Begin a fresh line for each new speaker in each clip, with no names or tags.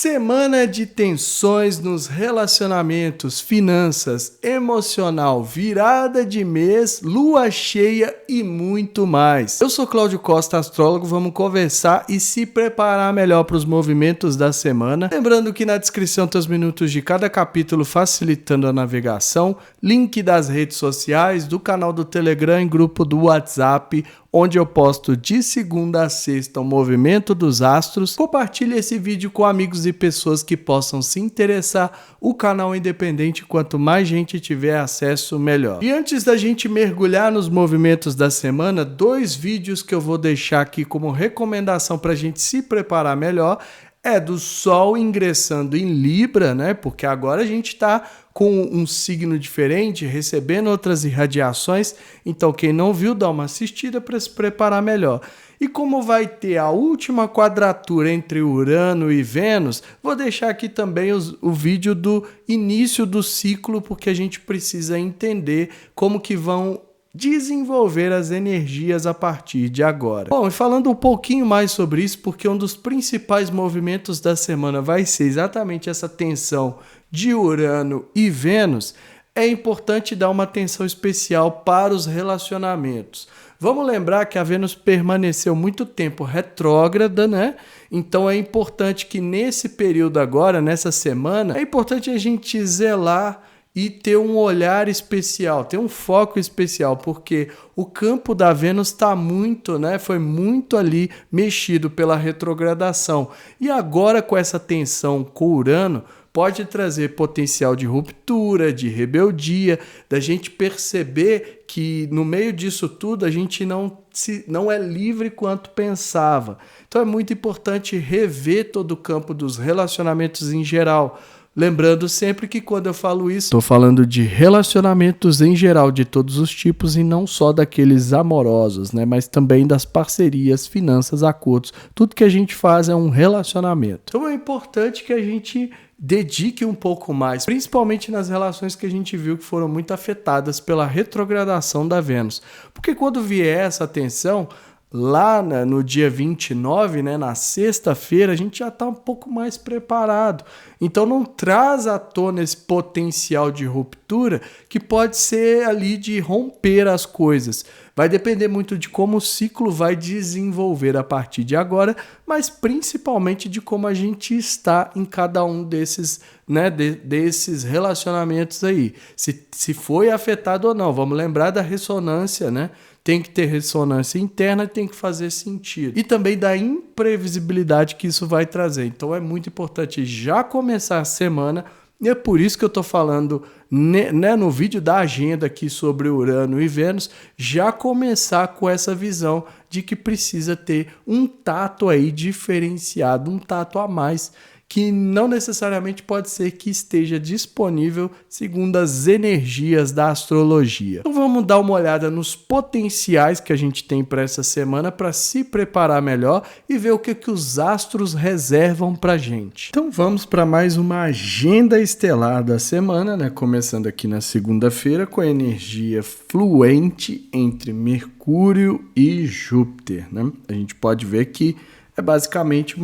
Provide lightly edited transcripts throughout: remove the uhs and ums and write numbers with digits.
Semana de tensões nos relacionamentos, finanças, emocional, virada de mês, lua cheia e muito mais. Eu sou Cláudio Costa, astrólogo, vamos conversar e se preparar melhor para os movimentos da semana. Lembrando que na descrição tem os minutos de cada capítulo facilitando a navegação, link das redes sociais, do canal do Telegram e grupo do WhatsApp, onde eu posto de segunda a sexta o movimento dos astros. Compartilhe esse vídeo com amigos e pessoas que possam se interessar. O canal é independente, quanto mais gente tiver acesso, melhor. E antes da gente mergulhar nos movimentos da semana, 2 vídeos que eu vou deixar aqui como recomendação para a gente se preparar melhor. É do Sol ingressando em Libra, né? Porque agora a gente está com um signo diferente, recebendo outras irradiações. Então, quem não viu, dá uma assistida para se preparar melhor. E como vai ter a última quadratura entre Urano e Vênus, vou deixar aqui também o vídeo do início do ciclo, porque a gente precisa entender como que vão desenvolver as energias a partir de agora. Bom, e falando um pouquinho mais sobre isso, porque um dos principais movimentos da semana vai ser exatamente essa tensão de Urano e Vênus, é importante dar uma atenção especial para os relacionamentos. Vamos lembrar que a Vênus permaneceu muito tempo retrógrada, né? Então é importante que nesse período agora, nessa semana, é importante a gente zelar e ter um olhar especial, ter um foco especial, porque o campo da Vênus está muito, né? Foi muito ali mexido pela retrogradação. E agora com essa tensão com Urano, pode trazer potencial de ruptura, de rebeldia, da gente perceber que no meio disso tudo a gente não é livre quanto pensava. Então é muito importante rever todo o campo dos relacionamentos em geral. Lembrando sempre que quando eu falo isso, estou falando de relacionamentos em geral, de todos os tipos e não só daqueles amorosos, né? Mas também das parcerias, finanças, acordos. Tudo que a gente faz é um relacionamento. Então é importante que a gente dedique um pouco mais, principalmente nas relações que a gente viu que foram muito afetadas pela retrogradação da Vênus. Porque quando vier essa tensão, lá no dia 29, né, na sexta-feira, a gente já está um pouco mais preparado. Então não traz à tona esse potencial de ruptura que pode ser ali de romper as coisas. Vai depender muito de como o ciclo vai desenvolver a partir de agora, mas principalmente de como a gente está em cada um desses, né, desses relacionamentos aí. Se foi afetado ou não. Vamos lembrar da ressonância, né? Tem que ter ressonância interna e tem que fazer sentido. E também da imprevisibilidade que isso vai trazer. Então é muito importante já começar a semana, e é por isso que eu estou falando, né, no vídeo da agenda aqui sobre Urano e Vênus, já começar com essa visão de que precisa ter um tato aí diferenciado, um tato a mais, que não necessariamente pode ser que esteja disponível segundo as energias da astrologia. Então vamos dar uma olhada nos potenciais que a gente tem para essa semana para se preparar melhor e ver o que os astros reservam para a gente. Então vamos para mais uma agenda estelar da semana, né? Começando aqui na segunda-feira com a energia fluente entre Mercúrio e Júpiter, né? A gente pode ver que é basicamente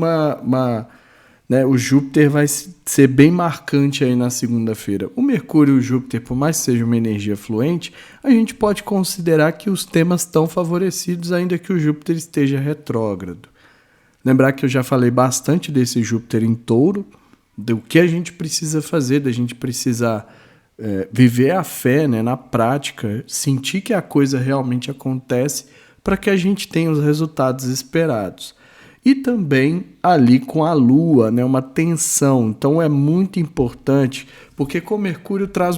né, o Júpiter vai ser bem marcante aí na segunda-feira. O Mercúrio e o Júpiter, por mais que seja uma energia fluente, a gente pode considerar que os temas estão favorecidos ainda que o Júpiter esteja retrógrado. Lembrar que eu já falei bastante desse Júpiter em Touro, do que a gente precisa fazer, da gente precisar viver a fé, né, na prática, sentir que a coisa realmente acontece para que a gente tenha os resultados esperados. E também ali com a Lua, né, uma tensão. Então é muito importante, porque com Mercúrio traz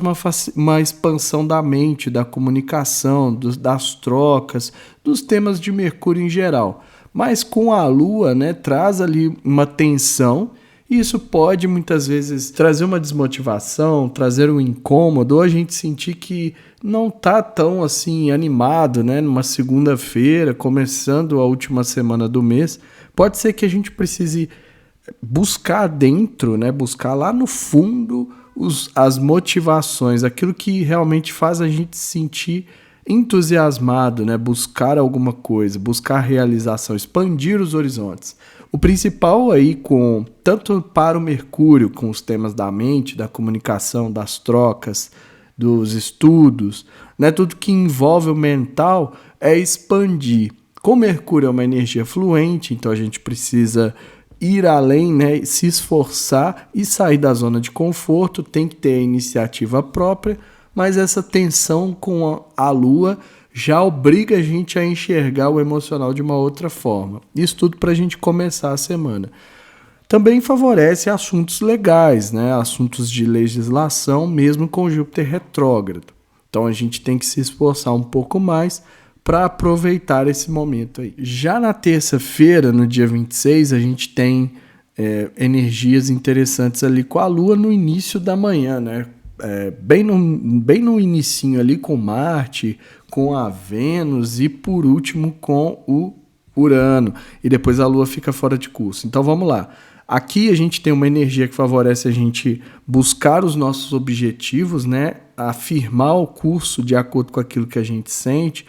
uma expansão da mente, da comunicação, das trocas, dos temas de Mercúrio em geral. Mas com a Lua, né, traz ali uma tensão, e isso pode muitas vezes trazer uma desmotivação, trazer um incômodo, ou a gente sentir que não está tão assim animado, né, numa segunda-feira, começando a última semana do mês. Pode ser que a gente precise buscar dentro, né? Buscar lá no fundo as motivações, aquilo que realmente faz a gente se sentir entusiasmado, né? Buscar alguma coisa, buscar realização, expandir os horizontes. O principal aí, tanto para o Mercúrio, com os temas da mente, da comunicação, das trocas, dos estudos, né, tudo que envolve o mental, é expandir. Como Mercúrio é uma energia fluente, então a gente precisa ir além, né, se esforçar e sair da zona de conforto, tem que ter a iniciativa própria, mas essa tensão com a Lua já obriga a gente a enxergar o emocional de uma outra forma. Isso tudo para a gente começar a semana. Também favorece assuntos legais, né? Assuntos de legislação, mesmo com Júpiter retrógrado. Então a gente tem que se esforçar um pouco mais para aproveitar esse momento aí. Já na terça-feira, no dia 26, a gente tem energias interessantes ali com a Lua no início da manhã, né? Bem no inicinho ali com Marte, com a Vênus e por último com o Urano. E depois a Lua fica fora de curso. Então vamos lá. Aqui a gente tem uma energia que favorece a gente buscar os nossos objetivos, né? Afirmar o curso de acordo com aquilo que a gente sente,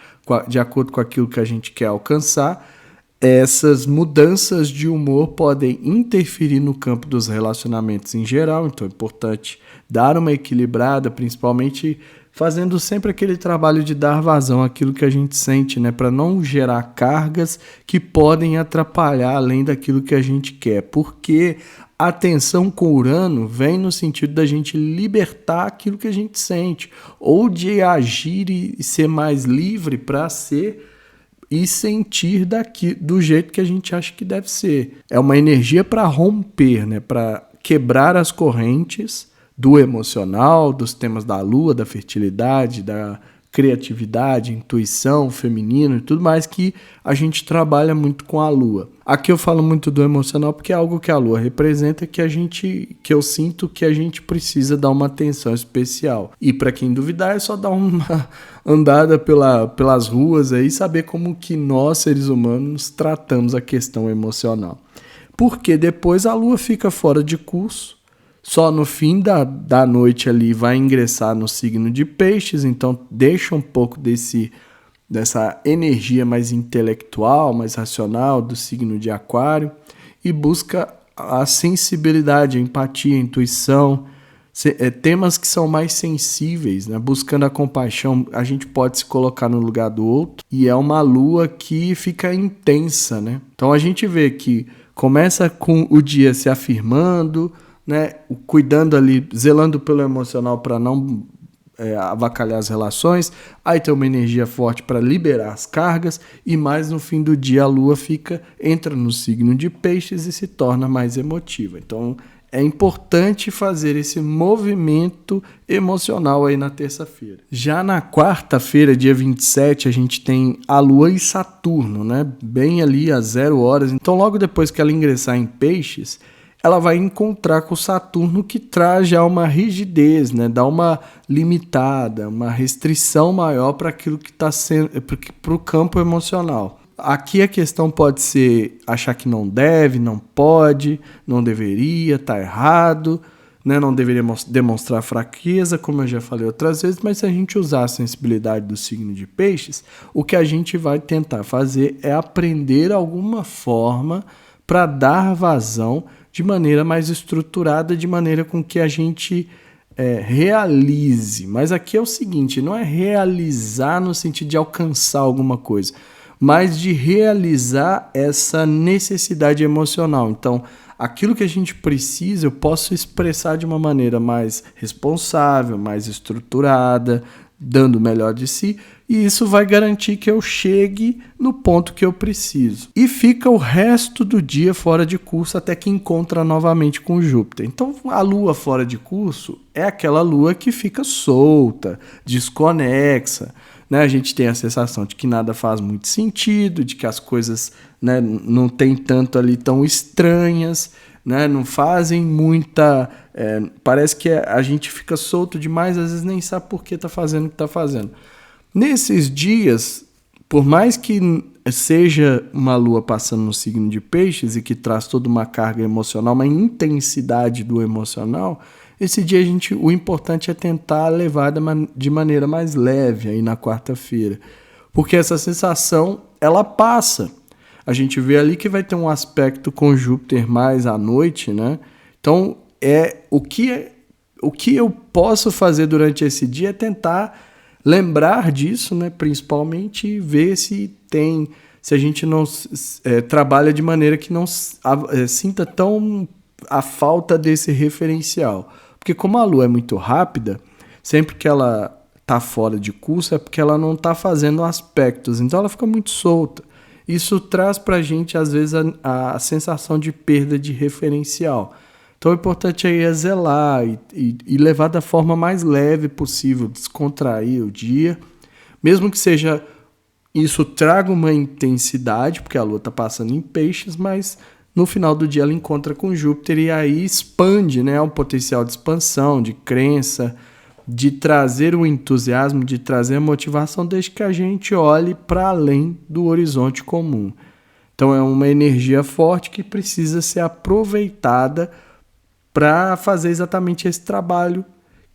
de acordo com aquilo que a gente quer alcançar. Essas mudanças de humor podem interferir no campo dos relacionamentos em geral, então é importante dar uma equilibrada, principalmente fazendo sempre aquele trabalho de dar vazão àquilo que a gente sente, né, para não gerar cargas que podem atrapalhar além daquilo que a gente quer, porque a tensão com Urano vem no sentido da gente libertar aquilo que a gente sente, ou de agir e ser mais livre para ser e sentir do jeito que a gente acha que deve ser. É uma energia para romper, né? Para quebrar as correntes do emocional, dos temas da Lua, da fertilidade, da criatividade, intuição, feminino e tudo mais que a gente trabalha muito com a Lua. Aqui eu falo muito do emocional porque é algo que a Lua representa que eu sinto que a gente precisa dar uma atenção especial. E para quem duvidar é só dar uma andada pelas ruas aí e saber como que nós, seres humanos, tratamos a questão emocional. Porque depois a Lua fica fora de curso, só no fim da noite ali vai ingressar no signo de Peixes, então deixa um pouco dessa energia mais intelectual, mais racional do signo de Aquário e busca a sensibilidade, a empatia, a intuição, temas que são mais sensíveis, né? Buscando a compaixão, a gente pode se colocar no lugar do outro e é uma lua que fica intensa, né? Então a gente vê que começa com o dia se afirmando, né? Cuidando ali, zelando pelo emocional para não avacalhar as relações, aí tem uma energia forte para liberar as cargas e mais no fim do dia a Lua entra no signo de Peixes e se torna mais emotiva. Então é importante fazer esse movimento emocional aí na terça-feira. Já na quarta-feira, dia 27, a gente tem a Lua e Saturno, né? Bem ali às 0 horas. Então logo depois que ela ingressar em Peixes, ela vai encontrar com o Saturno que traz já uma rigidez, né? Dá uma limitada, uma restrição maior para aquilo que está sendo, para o campo emocional. Aqui a questão pode ser achar que não deve, não pode, não deveria, está errado, né? Não deveria demonstrar fraqueza, como eu já falei outras vezes, mas se a gente usar a sensibilidade do signo de Peixes, o que a gente vai tentar fazer é aprender alguma forma para dar vazão de maneira mais estruturada, de maneira com que a gente realize. Mas aqui é o seguinte, não é realizar no sentido de alcançar alguma coisa, mas de realizar essa necessidade emocional. Então, aquilo que a gente precisa, eu posso expressar de uma maneira mais responsável, mais estruturada, dando o melhor de si, e isso vai garantir que eu chegue no ponto que eu preciso. E fica o resto do dia fora de curso até que encontra novamente com Júpiter. Então, a Lua fora de curso é aquela Lua que fica solta, desconexa, né? A gente tem a sensação de que nada faz muito sentido, de que as coisas, né, não tem tanto ali tão estranhas, né, não fazem muita... parece que a gente fica solto demais, às vezes nem sabe por que está fazendo o que está fazendo. Nesses dias, por mais que seja uma lua passando no signo de Peixes e que traz toda uma carga emocional, uma intensidade do emocional, esse dia o importante é tentar levar de maneira mais leve aí na quarta-feira, porque essa sensação ela passa. a gente vê ali que vai ter um aspecto com Júpiter mais à noite, né? Então, o que eu posso fazer durante esse dia é tentar lembrar disso, né? Principalmente, e ver se a gente não trabalha de maneira que não sinta tão a falta desse referencial. Porque como a Lua é muito rápida, sempre que ela está fora de curso é porque ela não está fazendo aspectos, então ela fica muito solta. Isso traz para a gente, às vezes, a sensação de perda de referencial. Então, o importante aí é zelar e levar da forma mais leve possível, descontrair o dia. Mesmo que isso traga uma intensidade, porque a Lua está passando em peixes, mas no final do dia ela encontra com Júpiter e aí expande, né, um potencial de expansão, de crença, de trazer o entusiasmo, de trazer a motivação, desde que a gente olhe para além do horizonte comum. Então, é uma energia forte que precisa ser aproveitada para fazer exatamente esse trabalho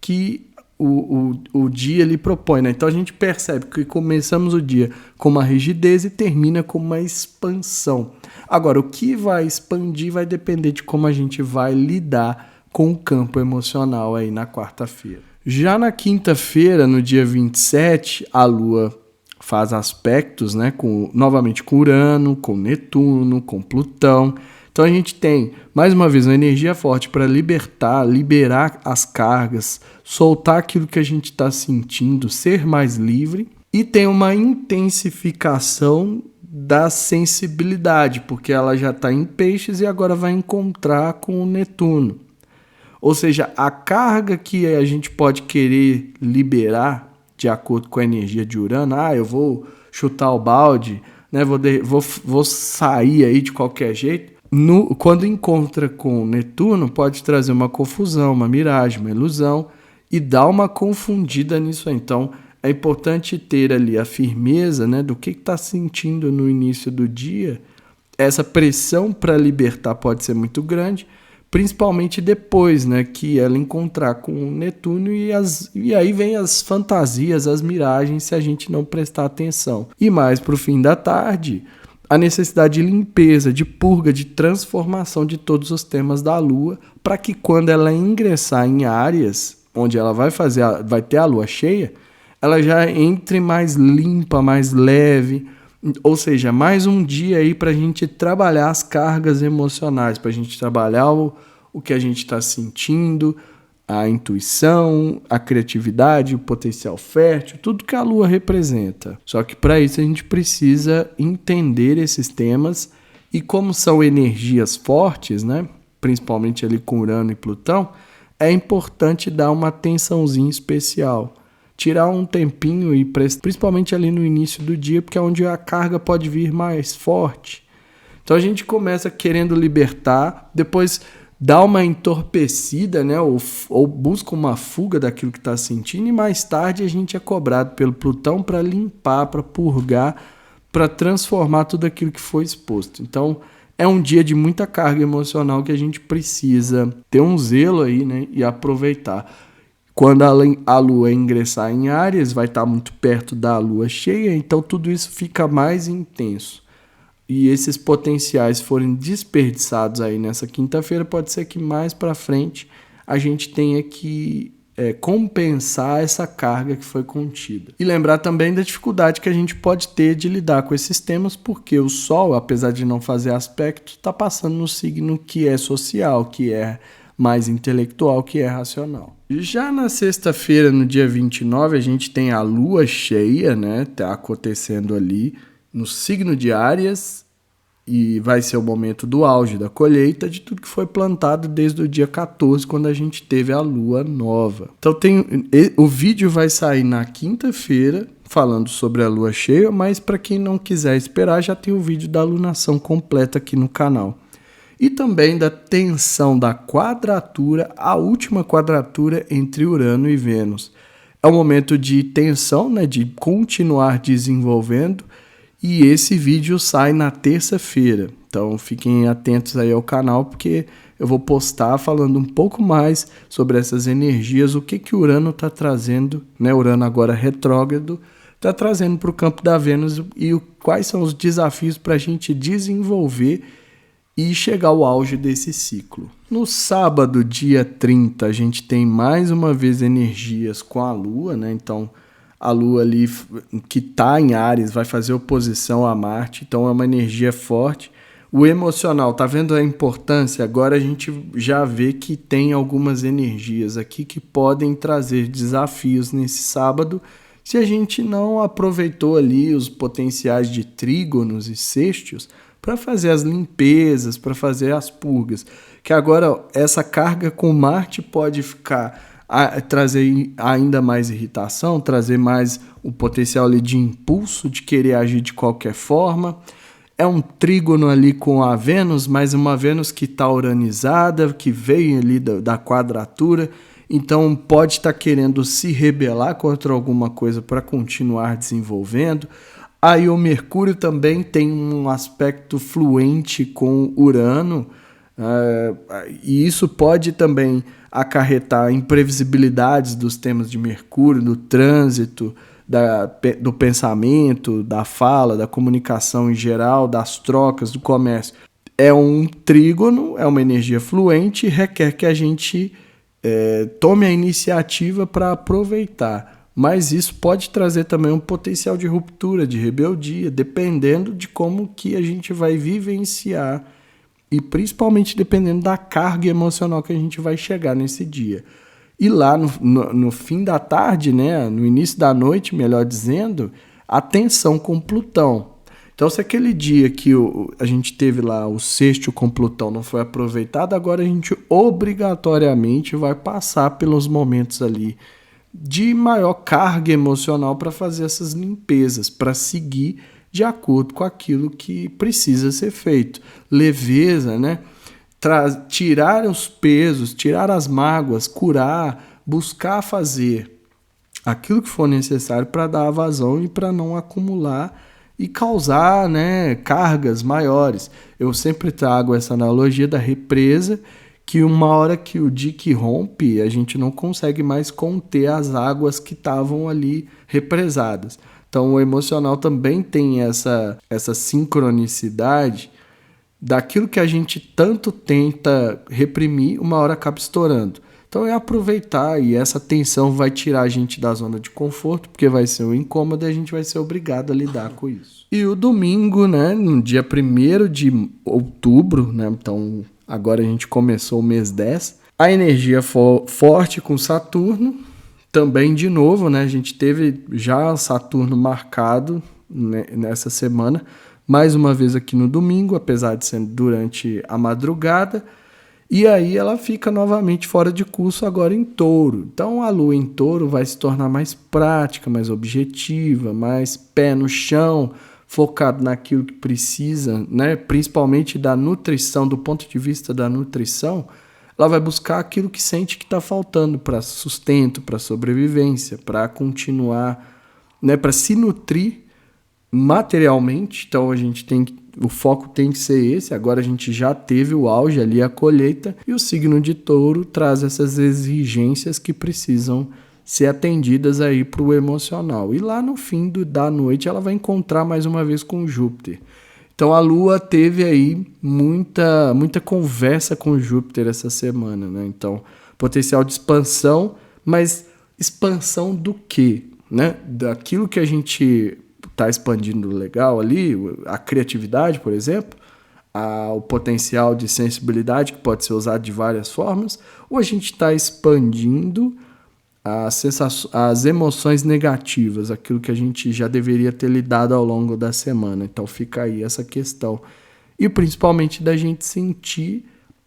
que o dia lhe propõe, né? Então a gente percebe que começamos o dia com uma rigidez e termina com uma expansão. Agora, o que vai expandir vai depender de como a gente vai lidar com o campo emocional aí na quarta-feira. Já na quinta-feira, no dia 27, a Lua faz aspectos, né, novamente com Urano, com Netuno, com Plutão. Então a gente tem, mais uma vez, uma energia forte para liberar as cargas, soltar aquilo que a gente está sentindo, ser mais livre. E tem uma intensificação da sensibilidade, porque ela já está em peixes e agora vai encontrar com o Netuno. Ou seja, a carga que a gente pode querer liberar, de acordo com a energia de Urano, eu vou chutar o balde, né? vou sair aí de qualquer jeito. Quando encontra com Netuno, pode trazer uma confusão, uma miragem, uma ilusão e dar uma confundida nisso aí. Então, é importante ter ali a firmeza, né, do que está sentindo no início do dia. Essa pressão para libertar pode ser muito grande, principalmente depois, né, que ela encontrar com Netuno e aí vem as fantasias, as miragens, se a gente não prestar atenção. E mais para o fim da tarde, a necessidade de limpeza, de purga, de transformação de todos os temas da Lua, para que quando ela ingressar em Áries, onde ela vai ter a Lua cheia, ela já entre mais limpa, mais leve, ou seja, mais um dia aí para a gente trabalhar as cargas emocionais, para a gente trabalhar o que a gente está sentindo, a intuição, a criatividade, o potencial fértil, tudo que a Lua representa. Só que para isso a gente precisa entender esses temas e como são energias fortes, né? Principalmente ali com Urano e Plutão, é importante dar uma atençãozinha especial. Tirar um tempinho e principalmente ali no início do dia, porque é onde a carga pode vir mais forte. Então a gente começa querendo libertar, depois dá uma entorpecida, né? Ou busca uma fuga daquilo que está sentindo, e mais tarde a gente é cobrado pelo Plutão para limpar, para purgar, para transformar tudo aquilo que foi exposto. Então é um dia de muita carga emocional que a gente precisa ter um zelo aí, né? E aproveitar. Quando a Lua ingressar em Áries, vai estar muito perto da Lua cheia, então tudo isso fica mais intenso. E esses potenciais forem desperdiçados aí nessa quinta-feira, pode ser que mais para frente a gente tenha que compensar essa carga que foi contida. E lembrar também da dificuldade que a gente pode ter de lidar com esses temas, porque o Sol, apesar de não fazer aspecto, está passando no signo que é social, que é mais intelectual, que é racional. Já na sexta-feira, no dia 29, a gente tem a Lua cheia, né? Tá acontecendo ali no signo de Áries, e vai ser o momento do auge da colheita de tudo que foi plantado desde o dia 14, quando a gente teve a Lua nova. Então o vídeo vai sair na quinta-feira, falando sobre a Lua cheia, mas para quem não quiser esperar, já tem o vídeo da alunação completa aqui no canal. E também da tensão da quadratura, a última quadratura entre Urano e Vênus. É um momento de tensão, né, de continuar desenvolvendo, e esse vídeo sai na terça-feira. Então fiquem atentos aí ao canal, porque eu vou postar falando um pouco mais sobre essas energias, o que Urano está trazendo, né? Urano agora retrógrado, está trazendo para o campo da Vênus e quais são os desafios para a gente desenvolver e chegar ao auge desse ciclo. No sábado, dia 30, a gente tem mais uma vez energias com a Lua, né? Então, a Lua ali que está em Áries vai fazer oposição a Marte, então é uma energia forte. O emocional, tá vendo a importância? Agora a gente já vê que tem algumas energias aqui que podem trazer desafios nesse sábado, se a gente não aproveitou ali os potenciais de trígonos e sextios para fazer as limpezas, para fazer as purgas. Que agora essa carga com Marte pode trazer ainda mais irritação, trazer mais o potencial ali de impulso, de querer agir de qualquer forma. É um trígono ali com a Vênus, mas uma Vênus que está uranizada, que veio ali da quadratura, então pode estar querendo se rebelar contra alguma coisa para continuar desenvolvendo. Aí o Mercúrio também tem um aspecto fluente com Urano, e isso pode também acarretar imprevisibilidades dos temas de Mercúrio, do trânsito, do pensamento, da fala, da comunicação em geral, das trocas, do comércio. É um trígono, é uma energia fluente e requer que a gente tome a iniciativa para aproveitar. Mas isso pode trazer também um potencial de ruptura, de rebeldia, dependendo de como que a gente vai vivenciar e principalmente dependendo da carga emocional que a gente vai chegar nesse dia. E lá no fim da tarde, né, no início da noite, melhor dizendo, a tensão com Plutão. Então, se aquele dia que a gente teve lá o sexto com Plutão não foi aproveitado, agora a gente obrigatoriamente vai passar pelos momentos ali de maior carga emocional para fazer essas limpezas, para seguir de acordo com aquilo que precisa ser feito. Leveza, né? Tirar os pesos, tirar as mágoas, curar, buscar fazer aquilo que for necessário para dar a vazão e para não acumular e causar, né, cargas maiores. Eu sempre trago essa analogia da represa, que uma hora que o dique rompe, a gente não consegue mais conter as águas que estavam ali represadas. Então o emocional também tem essa sincronicidade daquilo que a gente tanto tenta reprimir, uma hora acaba estourando. Então é aproveitar, e essa tensão vai tirar a gente da zona de conforto, porque vai ser um incômodo e a gente vai ser obrigado a lidar com isso. E o domingo, né, no dia 1º de outubro, né, então agora a gente começou o mês 10, a energia forte com Saturno, também de novo, né, a gente teve já Saturno marcado, né, nessa semana, mais uma vez aqui no domingo, apesar de ser durante a madrugada, e aí ela fica novamente fora de curso agora em Touro. Então a Lua em Touro vai se tornar mais prática, mais objetiva, mais pé no chão, focado naquilo que precisa, né? Principalmente da nutrição, do ponto de vista da nutrição, ela vai buscar aquilo que sente que está faltando para sustento, para sobrevivência, para continuar, né? Para se nutrir materialmente. Então o foco tem que ser esse. Agora a gente já teve o auge ali, a colheita, e o signo de Touro traz essas exigências que precisam ser atendidas aí para o emocional. E lá no fim da noite ela vai encontrar mais uma vez com Júpiter. Então a Lua teve aí muita conversa com Júpiter essa semana, né? Então potencial de expansão, mas expansão do quê? Né? Daquilo que a gente está expandindo legal ali, a criatividade, por exemplo, o potencial de sensibilidade que pode ser usado de várias formas, ou a gente está expandindo as emoções negativas, aquilo que a gente já deveria ter lidado ao longo da semana. Então fica aí essa questão. E principalmente da gente sentir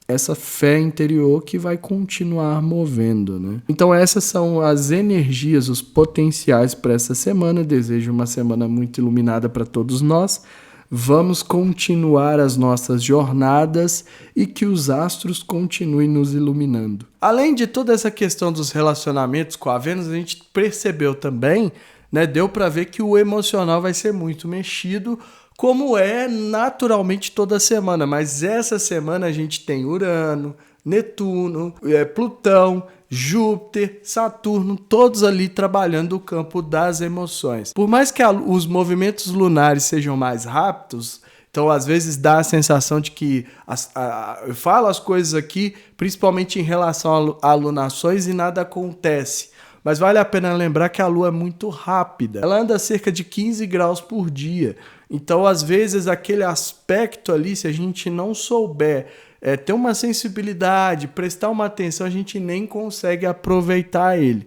essa fé interior que vai continuar movendo, né? Então essas são as energias, os potenciais para essa semana. Desejo uma semana muito iluminada para todos nós. Vamos continuar as nossas jornadas e que os astros continuem nos iluminando. Além de toda essa questão dos relacionamentos com a Vênus, a gente percebeu também, né, deu para ver que o emocional vai ser muito mexido, como é naturalmente toda semana. Mas essa semana a gente tem Urano, Netuno, Plutão, Júpiter, Saturno, todos ali trabalhando o campo das emoções. Por mais que os movimentos lunares sejam mais rápidos, então às vezes dá a sensação de que eu falo as coisas aqui, principalmente em relação a alunações, e nada acontece. Mas vale a pena lembrar que a Lua é muito rápida. Ela anda a cerca de 15 graus por dia. Então, às vezes, aquele aspecto ali, se a gente não souber ter uma sensibilidade, prestar uma atenção, a gente nem consegue aproveitar ele.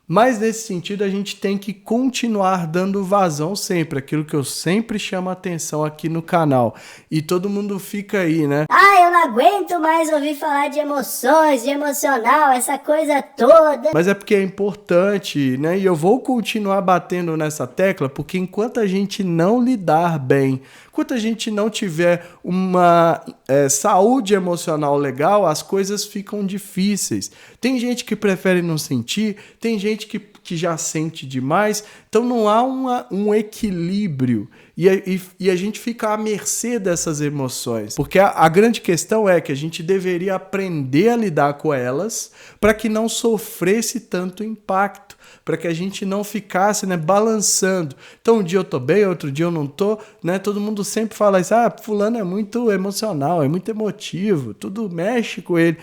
Mas, nesse sentido, a gente tem que continuar dando vazão sempre, aquilo que eu sempre chamo a atenção aqui no canal. E todo mundo fica aí, né?
Eu não aguento mais ouvir falar de emoções, de emocional, essa coisa toda.
Mas é porque é importante, né? E eu vou continuar batendo nessa tecla, porque enquanto a gente não lidar bem, enquanto a gente não tiver uma saúde emocional legal, as coisas ficam difíceis. Tem gente que prefere não sentir, tem gente que já sente demais, então não há um equilíbrio e a gente fica à mercê dessas emoções, porque a grande questão é que a gente deveria aprender a lidar com elas para que não sofresse tanto impacto, para que a gente não ficasse, né, balançando. Então um dia eu tô bem, outro dia eu não tô, né? Todo mundo sempre fala isso, fulano é muito emocional, é muito emotivo, tudo mexe com ele.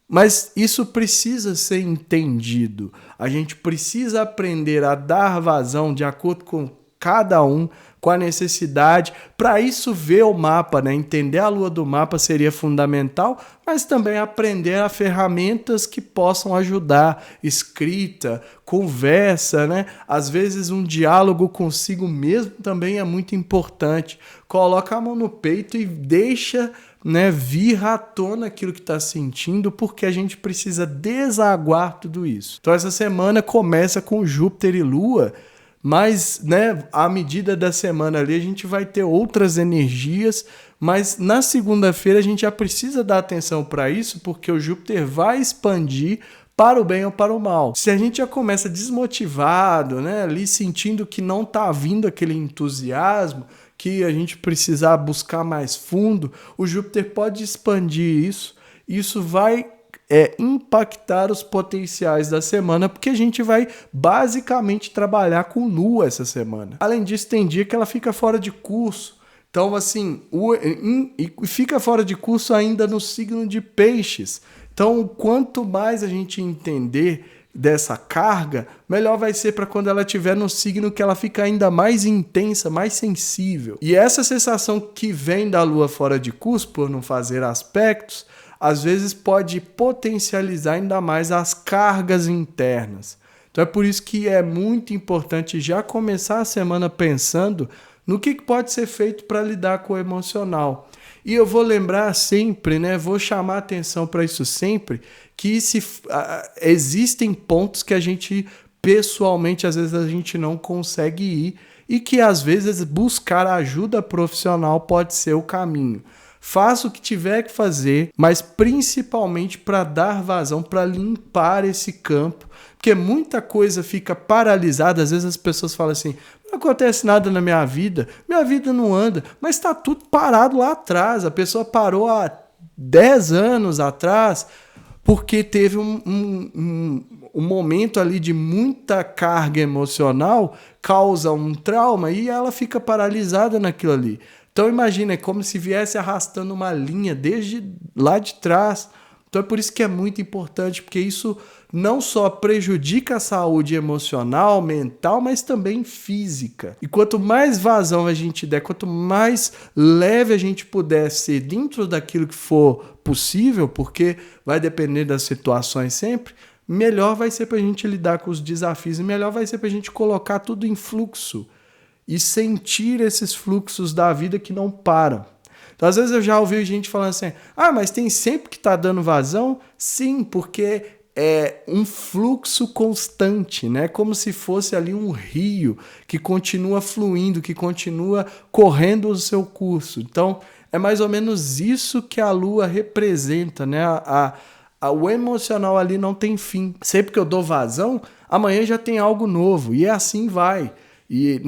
Mas isso precisa ser entendido. A gente precisa aprender a dar vazão de acordo com cada um, com a necessidade. Para isso, ver o mapa, né? Entender a lua do mapa seria fundamental, mas também aprender a ferramentas que possam ajudar. Escrita, conversa, né? Às vezes um diálogo consigo mesmo também é muito importante. Coloca a mão no peito e deixa, né, vir à tona aquilo que está sentindo, porque a gente precisa desaguar tudo isso. Então essa semana começa com Júpiter e Lua, mas, né, à medida da semana ali a gente vai ter outras energias, mas na segunda-feira a gente já precisa dar atenção para isso, porque o Júpiter vai expandir para o bem ou para o mal. Se a gente já começa desmotivado, né, ali sentindo que não está vindo aquele entusiasmo, que a gente precisar buscar mais fundo, o Júpiter pode expandir isso. Isso vai impactar os potenciais da semana, porque a gente vai basicamente trabalhar com Lua essa semana. Além disso, tem dia que ela fica fora de curso. Então, assim, fica fora de curso ainda no signo de Peixes. Então, quanto mais a gente entender dessa carga, melhor vai ser para quando ela estiver no signo que ela fica ainda mais intensa, mais sensível. E essa sensação que vem da Lua fora de curso, por não fazer aspectos, às vezes pode potencializar ainda mais as cargas internas. Então é por isso que é muito importante já começar a semana pensando no que pode ser feito para lidar com o emocional. E eu vou lembrar sempre, né, vou chamar atenção para isso sempre, que existem pontos que a gente, pessoalmente, às vezes a gente não consegue ir e que às vezes buscar ajuda profissional pode ser o caminho. Faça o que tiver que fazer, mas principalmente para dar vazão, para limpar esse campo, porque muita coisa fica paralisada. Às vezes as pessoas falam assim, não acontece nada na minha vida não anda, mas está tudo parado lá atrás. A pessoa parou há 10 anos atrás porque teve um momento ali de muita carga emocional, causa um trauma e ela fica paralisada naquilo ali. Então imagina, é como se viesse arrastando uma linha desde lá de trás. Então é por isso que é muito importante, porque isso não só prejudica a saúde emocional, mental, mas também física. E quanto mais vazão a gente der, quanto mais leve a gente puder ser dentro daquilo que for possível, porque vai depender das situações sempre, melhor vai ser para a gente lidar com os desafios e melhor vai ser para a gente colocar tudo em fluxo e sentir esses fluxos da vida que não param. Então, às vezes eu já ouvi gente falando assim, mas tem sempre que tá dando vazão? Sim, porque é um fluxo constante, né? Como se fosse ali um rio que continua fluindo, que continua correndo o seu curso. Então, é mais ou menos isso que a Lua representa, né? O emocional ali não tem fim. Sempre que eu dou vazão, amanhã já tem algo novo, e assim vai. E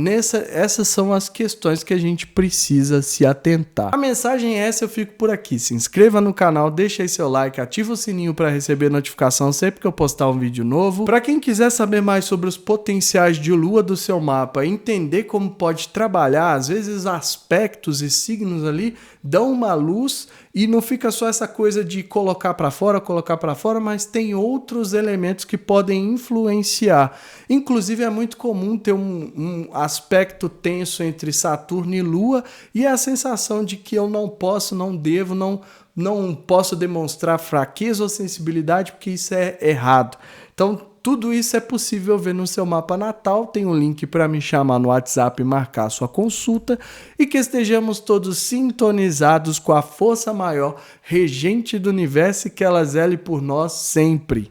essas são as questões que a gente precisa se atentar. A mensagem é essa, eu fico por aqui. Se inscreva no canal, deixa aí seu like, ativa o sininho para receber notificação sempre que eu postar um vídeo novo. Para quem quiser saber mais sobre os potenciais de lua do seu mapa, entender como pode trabalhar, às vezes aspectos e signos ali dão uma luz e não fica só essa coisa de colocar para fora, mas tem outros elementos que podem influenciar. Inclusive é muito comum ter um aspecto tenso entre Saturno e Lua e a sensação de que eu não posso, não devo, não posso demonstrar fraqueza ou sensibilidade porque isso é errado. Então, tudo isso é possível ver no seu mapa natal. Tem um link para me chamar no WhatsApp e marcar sua consulta. E que estejamos todos sintonizados com a força maior, regente do universo, e que ela zele por nós sempre.